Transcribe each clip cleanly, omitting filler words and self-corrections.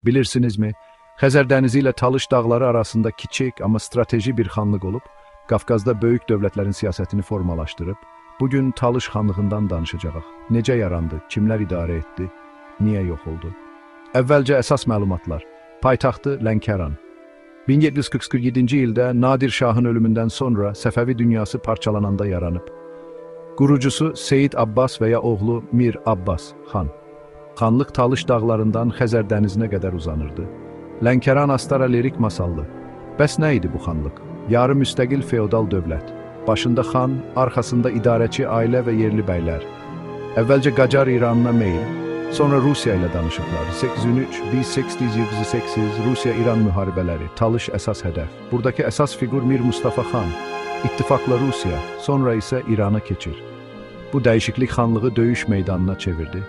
Bilirsinizmi, Xəzər dənizi ilə Talış dağları arasında kiçik, amma strateji bir xanlıq olub, Qafqazda böyük dövlətlərin siyasətini formalaşdırıb, bugün Talış xanlığından danışacağıq. Necə yarandı, kimlər idarə etdi, niyə yox oldu? Əvvəlcə əsas məlumatlar. Paytaxtı Lənkəran. 1747-ci ildə Nadir Şahın ölümündən sonra Səfəvi dünyası parçalananda yaranıb. Qurucusu Seyid Abbas və ya oğlu Mir Abbas xan. Xanlıq Talış dağlarından Xəzər dənizinə qədər uzanırdı. Lənkəran Astara lirik masallı. Bəs nə idi bu xanlıq? Yarı müstəqil feodal dövlət. Başında xan, arxasında idarəçi ailə və yerli bəylər. Əvvəlcə Qacar İranına meyil, sonra Rusiya ilə danışıqlar. 1803-1828 Rusiya-İran müharibələri, Talış əsas hədəf. Buradakı əsas figur Mir Mustafa xan. İttifaqla Rusiya, sonra isə İrana keçir. Bu dəyişiklik xanlığı döyüş meydanına çevirdi.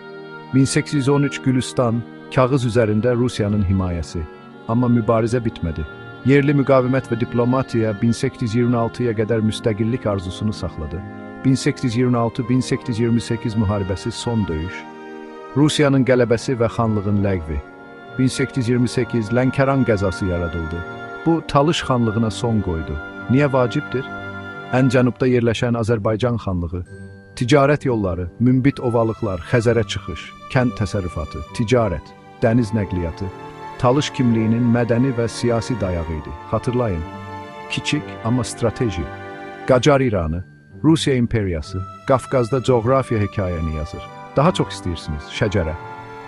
1813 Gülüstan, kağız üzərində Rusiyanın himayəsi. Amma mübarizə bitmədi. Yerli müqavimət və diplomatiya 1826-ya qədər müstəqillik arzusunu saxladı. 1826-1828 müharibəsi son döyüş. Rusiyanın qələbəsi və xanlığın ləğvi. 1828 Lənkəran qəzası yaradıldı. Bu, Talış xanlığına son qoydu. Niyə vacibdir? Ən cənubda yerləşən Azərbaycan xanlığı, ticarət yolları, münbit ovalıqlar, Xəzərə çıxış, kənd təsərrüfatı, ticarət, dəniz nəqliyyatı, Talış kimliyinin mədəni və siyasi dayağı idi. Xatırlayın, kiçik, amma strateji. Qacar İranı, Rusiya imperiyası, Qafqazda coğrafiya hekayəni yazır. Daha çox istəyirsiniz, şəcərə,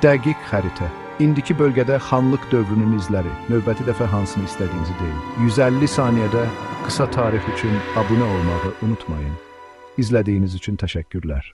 dəqiq xəritə. İndiki bölgədə xanlıq dövrünün izləri, növbəti dəfə hansını istədiyinizi deyin. 150 saniyədə qısa tarix üçün abunə olmağı unutmayın. İzlədiyiniz üçün təşəkkürlər.